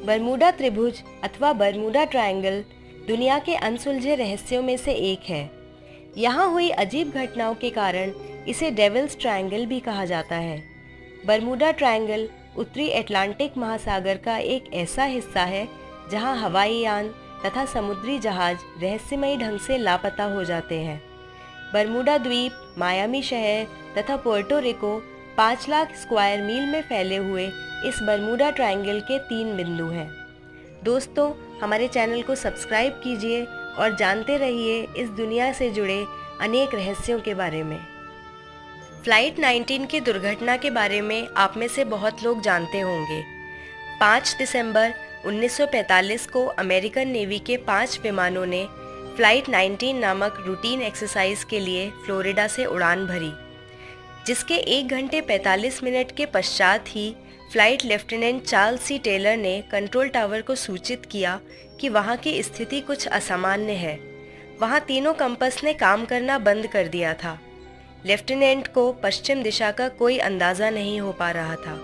Bermuda त्रिभुज अथवा Bermuda triangle दुनिया के अनसुलझे रहस्यों में से एक है। यहाँ हुई अजीब घटनाओं के कारण इसे डेविल्स ट्रायंगल भी कहा जाता है। बरमूडा ट्रायंगल उत्तरी अटलांटिक महासागर का एक ऐसा हिस्सा है जहाँ हवाई यान तथा समुद्री जहाज रहस्यमयी ढंग से लापता हो जाते हैं। बरमूडा द्वीप, मायामी शहर तथा पोर्टो रिको 5 लाख स्क्वायर मील में फैले हुए इस बरमूडा ट्रायंगल के 3 बिंदु हैं। दोस्तों, हमारे चैनल को सब्सक्राइब कीजिए और जानते रहिए इस दुनिया से जुड़े अनेक रहस्यों के बारे में। फ्लाइट 19 की दुर्घटना के बारे में आप में से बहुत लोग जानते होंगे। 5 दिसंबर 1945 को अमेरिकन नेवी के 5 विमानों ने फ्लाइट 19 नामक रूटीन एक्सरसाइज के लिए फ्लोरिडा से उड़ान भरी, जिसके 1 घंटे 45 मिनट के पश्चात ही फ्लाइट लेफ्टिनेंट चार्ल्स सी टेलर ने कंट्रोल टावर को सूचित किया कि वहां की स्थिति कुछ असामान्य है। वहां तीनों कंपस ने काम करना बंद कर दिया था। लेफ्टिनेंट को पश्चिम दिशा का कोई अंदाज़ा नहीं हो पा रहा था।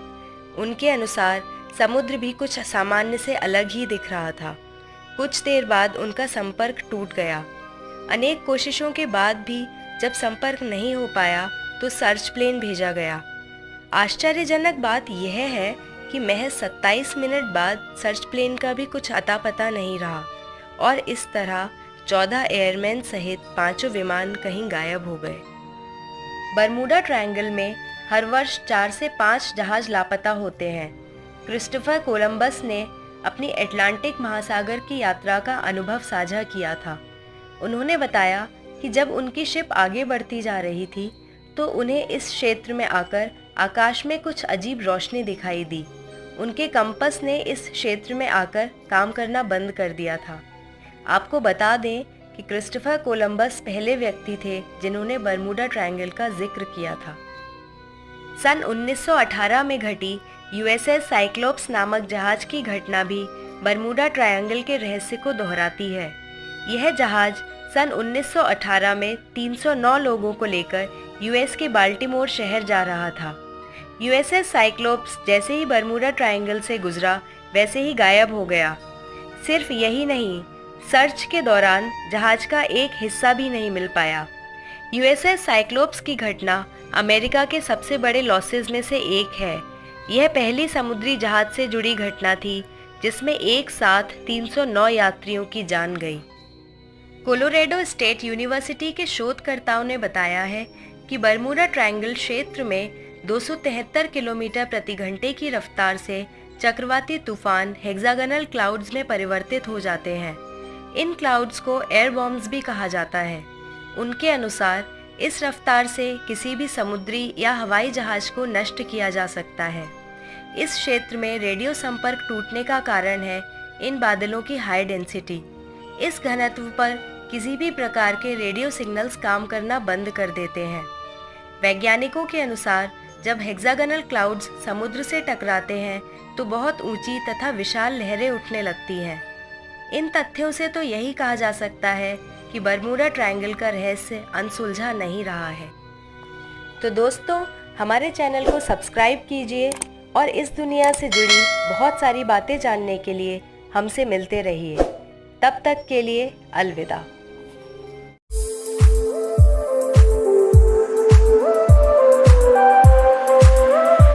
उनके अनुसार समुद्र भी कुछ सामान्य से अलग ही दिख रहा था। कुछ देर बाद उनका संपर्क टूट गया। अनेक कोशिशों के बाद भी जब संपर्क नहीं हो पाया तो सर्च प्लेन भेजा गया। आश्चर्यजनक बात यह है कि महज 27 मिनट बाद सर्च प्लेन का भी कुछ अता पता नहीं रहा और इस तरह 14 एयरमैन सहित 5 विमान कहीं गायब हो गए। बरमूडा ट्रायंगल में हर वर्ष 4 से 5 जहाज लापता होते हैं। क्रिस्टोफर कोलंबस ने अपनी अटलांटिक महासागर की यात्रा का अनुभव साझा किया था। उन्होंने बताया कि जब उनकी शिप आगे बढ़ती जा रही थी तो उन्हें इस क्षेत्र में आकर आकाश में कुछ अजीब रोशनी दिखाई दी। उनके कंपस ने इस क्षेत्र में आकर काम करना बंद कर दिया था। आपको बता दें कि क्रिस्टोफर कोलंबस पहले व्यक्ति थे जिन्होंने बरमूडा ट्रायंगल का जिक्र किया था। सन 1918 में घटी यूएसएस साइक्लोप्स नामक जहाज की घटना भी बरमूडा ट्रायंगल के रहस्य को दोहराती है। यह जहाज सन 1918 में 309 लोगों को लेकर यूएस के बाल्टीमोर शहर जा रहा था। यूएसएस साइक्लोप्स जैसे ही बरमूडा ट्रायंगल से गुजरा वैसे ही गायब हो गया। सिर्फ यही नहीं, सर्च के दौरान जहाज का एक हिस्सा भी नहीं मिल पाया। यूएसएस साइक्लोप्स की घटना अमेरिका के सबसे बड़े लॉसेस में से एक है। यह पहली समुद्री जहाज से जुड़ी घटना थी जिसमें एक साथ 309 यात्रियों की जान गई। कोलोराडो स्टेट यूनिवर्सिटी के शोधकर्ताओं ने बताया है कि बरमूडा ट्रायंगल क्षेत्र में 273 किलोमीटर प्रति घंटे की रफ्तार से चक्रवाती तूफान हेक्सागोनल क्लाउड्स में परिवर्तित हो जाते हैं। इन क्लाउड्स को एयर बॉम्ब्स भी कहा जाता है। उनके अनुसार इस रफ्तार से किसी भी समुद्री या हवाई जहाज को नष्ट किया जा सकता है। इस क्षेत्र में रेडियो संपर्क टूटने का कारण है इन बादलों की हाई डेंसिटी। इस घनत्व पर किसी भी प्रकार के रेडियो सिग्नल्स काम करना बंद कर देते हैं। वैज्ञानिकों के अनुसार जब हेक्सागोनल क्लाउड्स समुद्र से टकराते हैं तो बहुत ऊंची तथा विशाल लहरें उठने लगती हैं। इन तथ्यों से तो यही कहा जा सकता है कि बरमूडा ट्रायंगल का रहस्य अनसुलझा नहीं रहा है। तो दोस्तों, हमारे चैनल को सब्सक्राइब कीजिए और इस दुनिया से जुड़ी बहुत सारी बातें जानने के लिए हमसे मिलते रहिए। तब तक के लिए अलविदा।